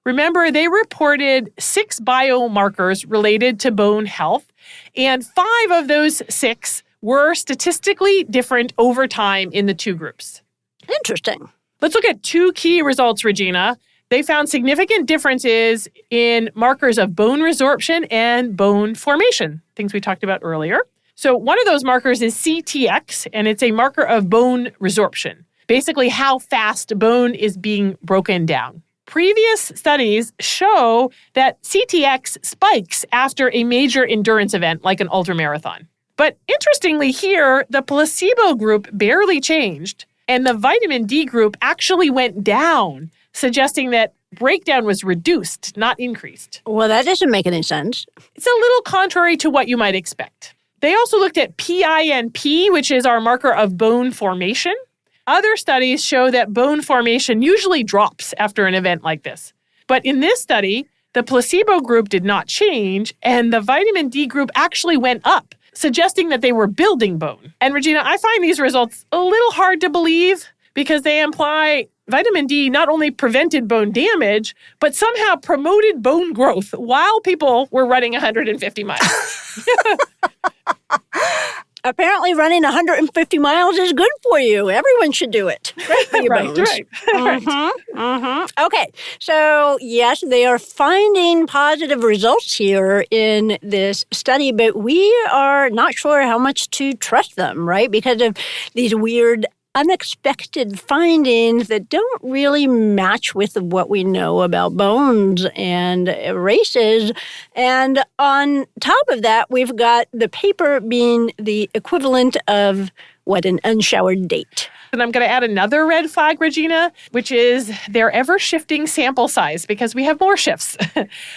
Remember, they reported 6 biomarkers related to bone health, and 5 of those 6 were statistically different over time in the 2 groups. Interesting. Let's look at 2 key results, Regina. They found significant differences in markers of bone resorption and bone formation, things we talked about earlier. So one of those markers is CTX, and it's a marker of bone resorption, basically how fast bone is being broken down. Previous studies show that CTX spikes after a major endurance event like an ultramarathon. But interestingly here, the placebo group barely changed, and the vitamin D group actually went down, suggesting that breakdown was reduced, not increased. Well, that doesn't make any sense. It's a little contrary to what you might expect. They also looked at PINP, which is our marker of bone formation. Other studies show that bone formation usually drops after an event like this. But in this study, the placebo group did not change, and the vitamin D group actually went up, suggesting that they were building bone. And Regina, I find these results a little hard to believe because they imply vitamin D not only prevented bone damage, but somehow promoted bone growth while people were running 150 miles. Apparently running 150 miles is good for you. Everyone should do it. Great for your bones. Right. Okay, so yes, they are finding positive results here in this study, but we are not sure how much to trust them, right? Because of these weird unexpected findings that don't really match with what we know about bones and races. And on top of that, we've got the paper being the equivalent of, an unshowered date. And I'm going to add another red flag, Regina, which is their ever-shifting sample size because we have more shifts.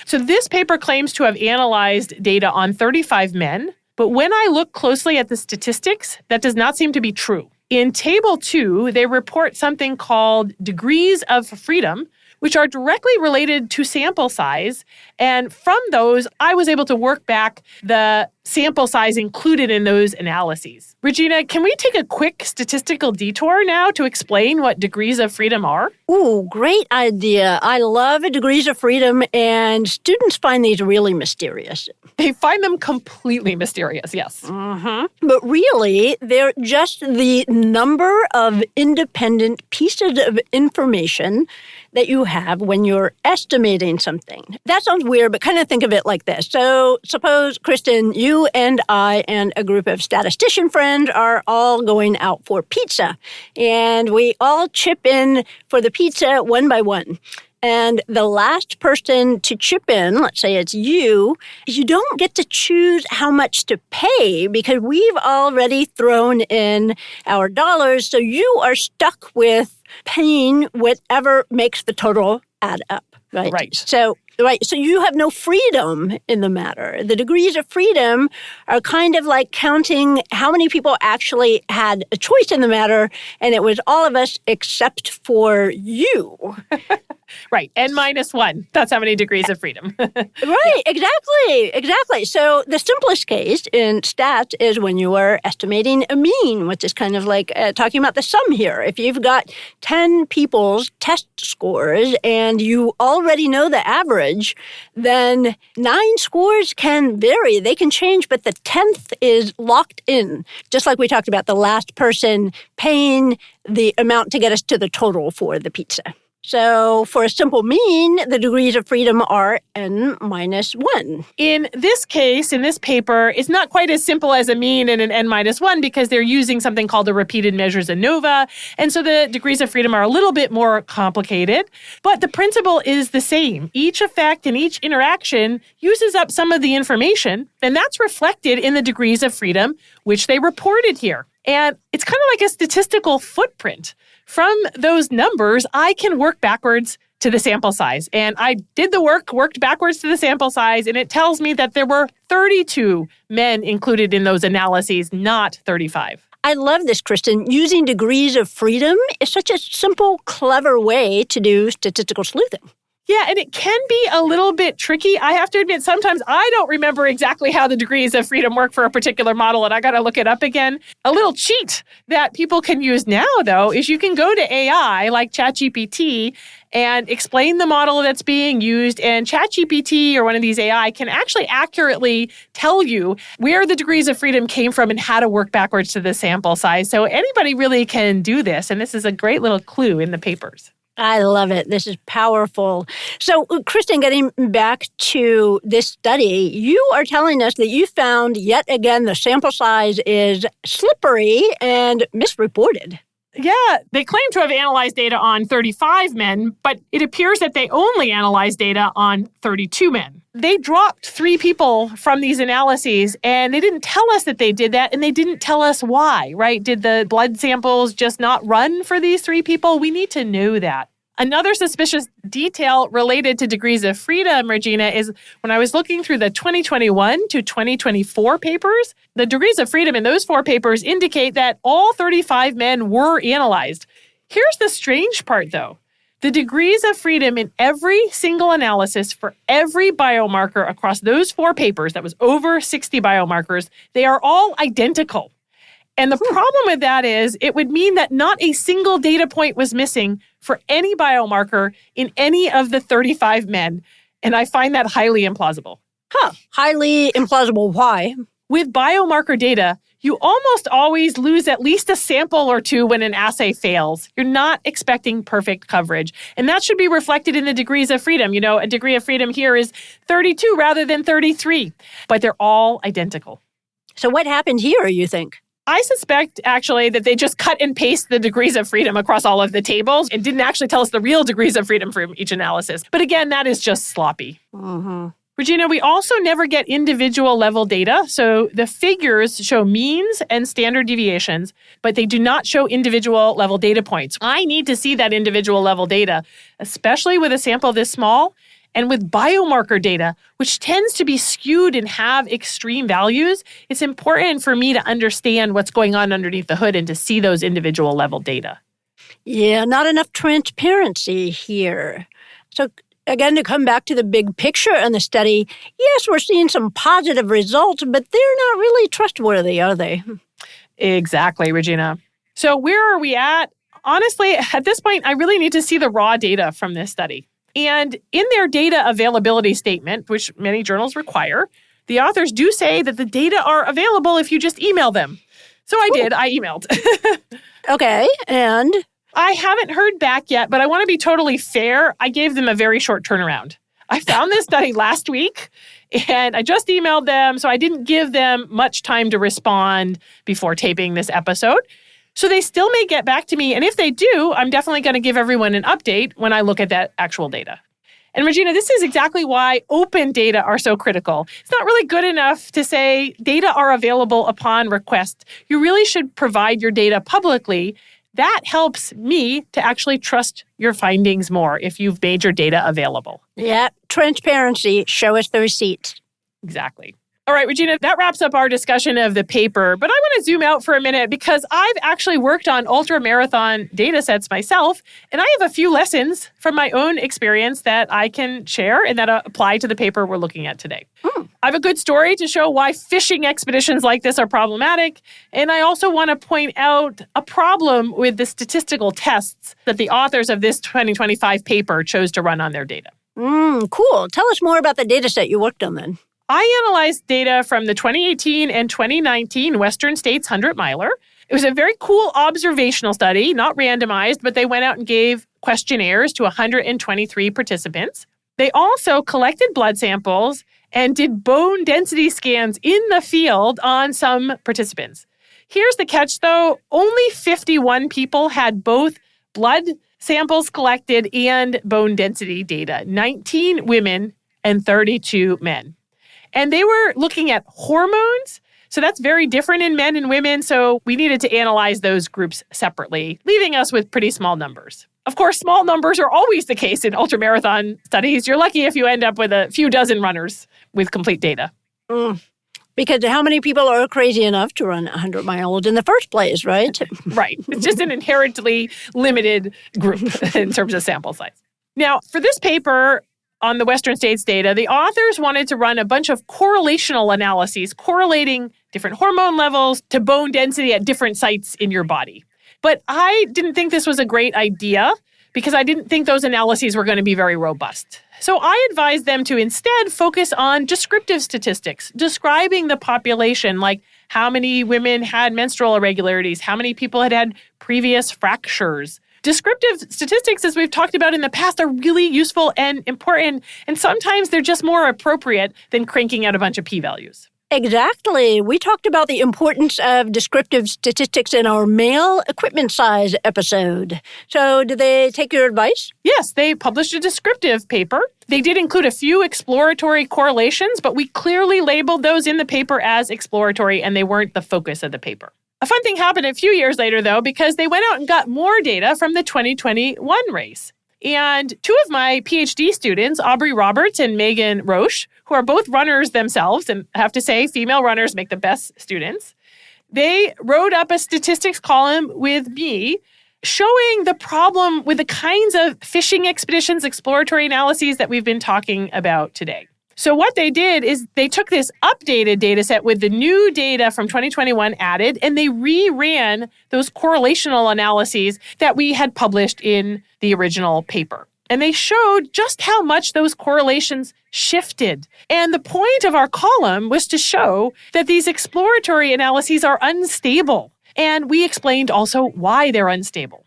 So this paper claims to have analyzed data on 35 men, but when I look closely at the statistics, that does not seem to be true. In Table 2, they report something called degrees of freedom, which are directly related to sample size. And from those, I was able to work back the sample size included in those analyses. Regina, can we take a quick statistical detour now to explain what degrees of freedom are? Ooh, great idea. I love degrees of freedom, and students find these really mysterious. They find them completely mysterious, yes. But really, they're just the number of independent pieces of information that you have when you're estimating something. That sounds weird, but kind of think of it like this. So suppose, Kristin, you and I and a group of statistician friends are all going out for pizza, and we all chip in for the pizza one by one. And the last person to chip in, let's say it's you don't get to choose how much to pay because we've already thrown in our dollars. So you are stuck with paying whatever makes the total add up. Right. Right. So Right. So you have no freedom in the matter. The degrees of freedom are kind of like counting how many people actually had a choice in the matter, and it was all of us except for you. Right. N-1. That's how many degrees of freedom. Right. Exactly. So the simplest case in stats is when you are estimating a mean, which is kind of like talking about the sum here. If you've got 10 people's test scores and you already know the average, then 9 scores can vary. They can change, but the 10th is locked in. Just like we talked about the last person paying the amount to get us to the total for the pizza. So for a simple mean, the degrees of freedom are N-1. In this case, in this paper, it's not quite as simple as a mean and an N-1 because they're using something called the repeated measures ANOVA. And so the degrees of freedom are a little bit more complicated. But the principle is the same. Each effect and each interaction uses up some of the information, and that's reflected in the degrees of freedom, which they reported here. And it's kind of like a statistical footprint. From those numbers, I can work backwards to the sample size. And I did the work, worked backwards to the sample size, and it tells me that there were 32 men included in those analyses, not 35. I love this, Kristin. Using degrees of freedom is such a simple, clever way to do statistical sleuthing. Yeah, and it can be a little bit tricky. I have to admit, sometimes I don't remember exactly how the degrees of freedom work for a particular model, and I got to look it up again. A little cheat that people can use now, though, is you can go to AI, like ChatGPT, and explain the model that's being used, and ChatGPT or one of these AI can actually accurately tell you where the degrees of freedom came from and how to work backwards to the sample size. So anybody really can do this, and this is a great little clue in the papers. I love it. This is powerful. So, Kristin, getting back to this study, you are telling us that you found yet again the sample size is slippery and misreported. Yeah, they claim to have analyzed data on 35 men, but it appears that they only analyzed data on 32 men. They dropped 3 people from these analyses, and they didn't tell us that they did that, and they didn't tell us why, right? Did the blood samples just not run for these 3 people? We need to know that. Another suspicious detail related to degrees of freedom, Regina, is when I was looking through the 2021 to 2024 papers, the degrees of freedom in those 4 papers indicate that all 35 men were analyzed. Here's the strange part, though. The degrees of freedom in every single analysis for every biomarker across those 4 papers, that was over 60 biomarkers, they are all identical. And the problem with that is it would mean that not a single data point was missing for any biomarker in any of the 35 men. And I find that highly implausible. Highly implausible. Why? With biomarker data, you almost always lose at least a sample or 2 when an assay fails. You're not expecting perfect coverage. And that should be reflected in the degrees of freedom. You know, a degree of freedom here is 32 rather than 33. But they're all identical. So what happened here, you think? I suspect, actually, that they just cut and paste the degrees of freedom across all of the tables and didn't actually tell us the real degrees of freedom from each analysis. But again, that is just sloppy. Regina, we also never get individual level data. So the figures show means and standard deviations, but they do not show individual level data points. I need to see that individual level data, especially with a sample this small. And with biomarker data, which tends to be skewed and have extreme values, it's important for me to understand what's going on underneath the hood and to see those individual level data. Yeah, not enough transparency here. So again, to come back to the big picture in the study, yes, we're seeing some positive results, but they're not really trustworthy, are they? Exactly, Regina. So where are we at? Honestly, at this point, I really need to see the raw data from this study. And in their data availability statement, which many journals require, the authors do say that the data are available if you just email them. So I did. I emailed. Okay, and? I haven't heard back yet, but I want to be totally fair. I gave them a very short turnaround. I found this study last week, and I just emailed them, so I didn't give them much time to respond before taping this episode. So they still may get back to me, and if they do, I'm definitely going to give everyone an update when I look at that actual data. And Regina, this is exactly why open data are so critical. It's not really good enough to say data are available upon request. You really should provide your data publicly, That helps me to actually trust your findings more if you've made your data available. Yeah, transparency. Show us the receipts. Exactly. All right, Regina, that wraps up our discussion of the paper, but I want to zoom out for a minute because I've actually worked on ultramarathon data sets myself, and I have a few lessons from my own experience that I can share and that apply to the paper we're looking at today. I have a good story to show why fishing expeditions like this are problematic, and I also want to point out a problem with the statistical tests that the authors of this 2025 paper chose to run on their data. Cool. Tell us more about the data set you worked on then. I analyzed data from the 2018 and 2019 Western States 100-miler. It was a very cool observational study, not randomized, but they went out and gave questionnaires to 123 participants. They also collected blood samples and did bone density scans in the field on some participants. Here's the catch, though. Only 51 people had both blood samples collected and bone density data, 19 women and 32 men. And they were looking at hormones. So that's very different in men and women. So we needed to analyze those groups separately, leaving us with pretty small numbers. Of course, small numbers are always the case in ultramarathon studies. You're lucky if you end up with a few dozen runners with complete data. Because how many people are crazy enough to run 100 miles in the first place, right? Right. It's just an inherently limited group in terms of sample size. Now, for this paper, on the Western States data, the authors wanted to run a bunch of correlational analyses, correlating different hormone levels to bone density at different sites in your body. But I didn't think this was a great idea because I didn't think those analyses were going to be very robust. So I advised them to instead focus on descriptive statistics, describing the population, like how many women had menstrual irregularities, how many people had previous fractures. Descriptive statistics, as we've talked about in the past, are really useful and important, and sometimes they're just more appropriate than cranking out a bunch of p-values. Exactly. We talked about the importance of descriptive statistics in our male equipment size episode. So did they take your advice? Yes, they published a descriptive paper. They did include a few exploratory correlations, but we clearly labeled those in the paper as exploratory, and they weren't the focus of the paper. A fun thing happened a few years later, though, because they went out and got more data from the 2021 race. And two of my PhD students, Aubrey Roberts and Megan Roche, who are both runners themselves, and I have to say, female runners make the best students, they wrote up a statistics column with me showing the problem with the kinds of fishing expeditions, exploratory analyses that we've been talking about today. So what they did is they took this updated data set with the new data from 2021 added, and they reran those correlational analyses that we had published in the original paper. And they showed just how much those correlations shifted. And the point of our column was to show that these exploratory analyses are unstable. And we explained also why they're unstable.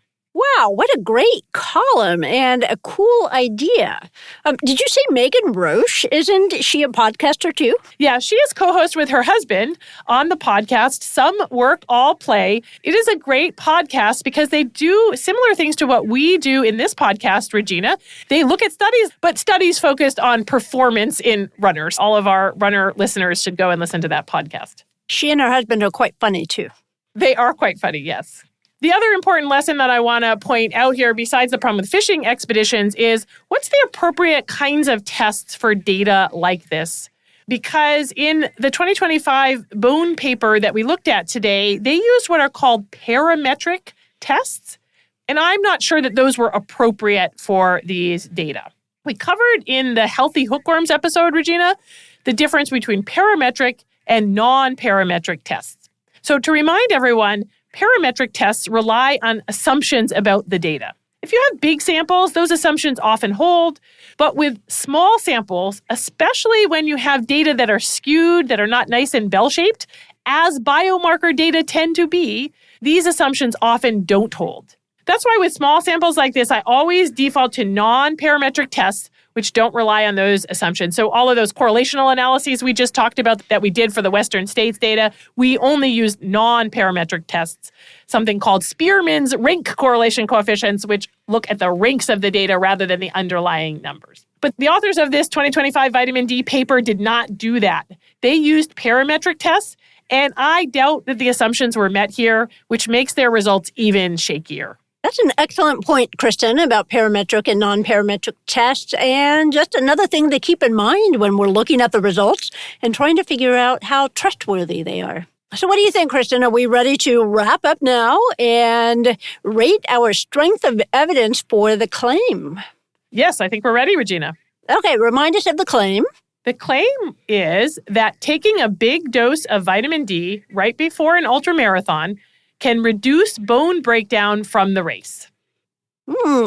Wow, what a great column and a cool idea. Did you say Megan Roche? Isn't she a podcaster too? Yeah, she is co-host with her husband on the podcast, Some Work, All Play. It is a great podcast because they do similar things to what we do in this podcast, Regina. They look at studies, but studies focused on performance in runners. All of our runner listeners should go and listen to that podcast. She and her husband are quite funny too. They are quite funny, yes. The other important lesson that I want to point out here, besides the problem with fishing expeditions, is what's the appropriate kinds of tests for data like this? Because in the 2025 bone paper that we looked at today, they used what are called parametric tests, and I'm not sure that those were appropriate for these data. We covered in the healthy hookworms episode, Regina, the difference between parametric and non-parametric tests. So to remind everyone, parametric tests rely on assumptions about the data. If you have big samples, those assumptions often hold. But with small samples, especially when you have data that are skewed, that are not nice and bell-shaped, as biomarker data tend to be, these assumptions often don't hold. That's why with small samples like this, I always default to non-parametric tests, which don't rely on those assumptions. So all of those correlational analyses we just talked about that we did for the Western States data, we only used non-parametric tests, something called Spearman's rank correlation coefficients, which look at the ranks of the data rather than the underlying numbers. But the authors of this 2025 vitamin D paper did not do that. They used parametric tests, And I doubt that the assumptions were met here, which makes their results even shakier. That's an excellent point, Kristin, about parametric and non-parametric tests. And just another thing to keep in mind when we're looking at the results and trying to figure out how trustworthy they are. So what do you think, Kristin? Are we ready to wrap up now and rate our strength of evidence for the claim? Yes, I think we're ready, Regina. Okay, remind us of the claim. The claim is that taking a big dose of vitamin D right before an ultramarathon can reduce bone breakdown from the race.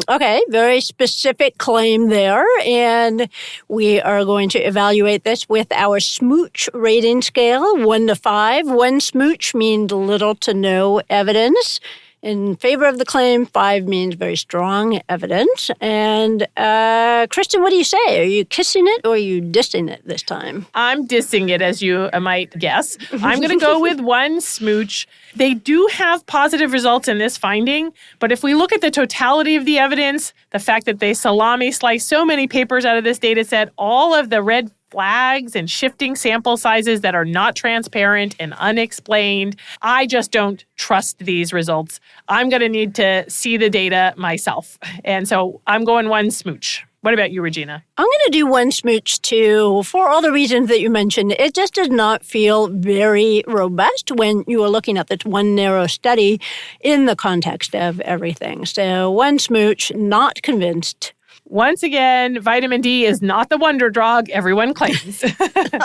Okay, very specific claim there. And we are going to evaluate this with our smooch rating scale, 1 to 5. 1 smooch means little to no evidence. In favor of the claim, 5 means very strong evidence. And Kristin, what do you say? Are you kissing it or are you dissing it this time? I'm dissing it, as you might guess. I'm going to go with 1 smooch. They do have positive results in this finding, but if we look at the totality of the evidence, the fact that they salami slice so many papers out of this data set, all of the red flags and shifting sample sizes that are not transparent and unexplained, I just don't trust these results. I'm going to need to see the data myself. And so I'm going 1 smooch. What about you, Regina? I'm going to do 1 smooch too, for all the reasons that you mentioned. It just does not feel very robust when you are looking at this one narrow study in the context of everything. So 1 smooch, not convinced. Once again, vitamin D is not the wonder drug everyone claims. What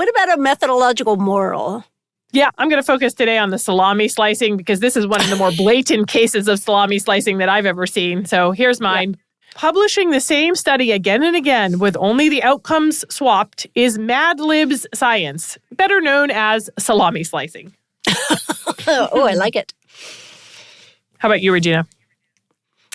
about a methodological moral? Yeah, I'm going to focus today on the salami slicing because this is one of the more blatant cases of salami slicing that I've ever seen. So here's mine. Yeah. Publishing the same study again and again with only the outcomes swapped is Mad Libs science, better known as salami slicing. Oh, I like it. How about you, Regina?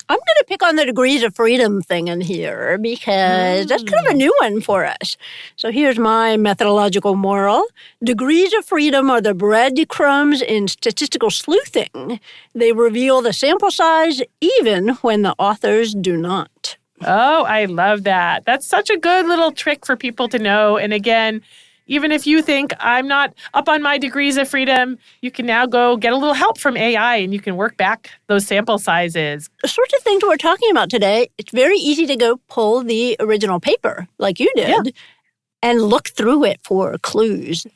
I'm going to pick on the degrees of freedom thing in here because that's kind of a new one for us. So here's my methodological moral. Degrees of freedom are the breadcrumbs in statistical sleuthing. They reveal the sample size even when the authors do not. Oh, I love that. That's such a good little trick for people to know. And again, even if you think I'm not up on my degrees of freedom, you can now go get a little help from AI and you can work back those sample sizes. The sorts of things we're talking about today, it's very easy to go pull the original paper like you did and look through it for clues.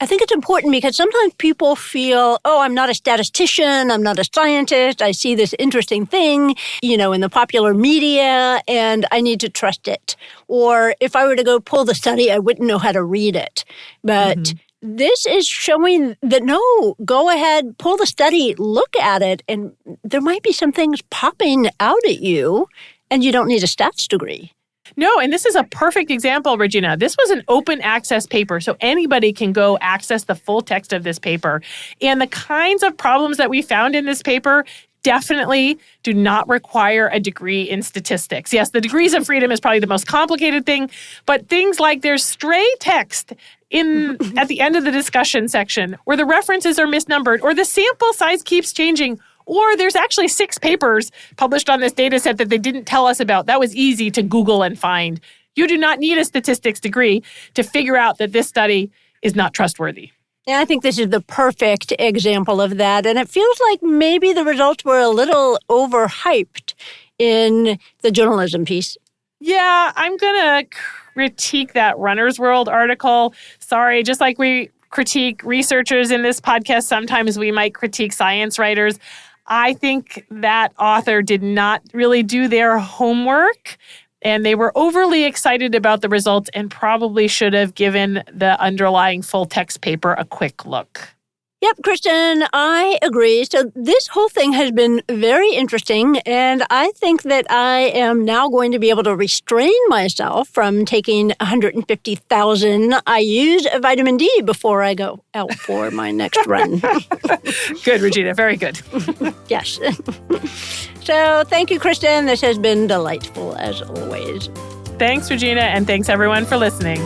I think it's important because sometimes people feel, oh, I'm not a statistician, I'm not a scientist, I see this interesting thing, in the popular media, and I need to trust it. Or if I were to go pull the study, I wouldn't know how to read it. But this is showing that, no, go ahead, pull the study, look at it, and there might be some things popping out at you, and you don't need a stats degree. No, and this is a perfect example, Regina. This was an open access paper, so anybody can go access the full text of this paper. And the kinds of problems that we found in this paper definitely do not require a degree in statistics. Yes, the degrees of freedom is probably the most complicated thing, but things like there's stray text at the end of the discussion section where the references are misnumbered or the sample size keeps changing. Or there's actually 6 papers published on this data set that they didn't tell us about. That was easy to Google and find. You do not need a statistics degree to figure out that this study is not trustworthy. Yeah, I think this is the perfect example of that. And it feels like maybe the results were a little overhyped in the journalism piece. Yeah, I'm going to critique that Runner's World article. Sorry, just like we critique researchers in this podcast, sometimes we might critique science writers. I think that author did not really do their homework, and they were overly excited about the results and probably should have given the underlying full text paper a quick look. Yep, Kristin, I agree. So this whole thing has been very interesting, and I think that I am now going to be able to restrain myself from taking 150,000 IUs of vitamin D before I go out for my next run. Good, Regina. Very good. Yes. So thank you, Kristin. This has been delightful, as always. Thanks, Regina, and thanks, everyone, for listening.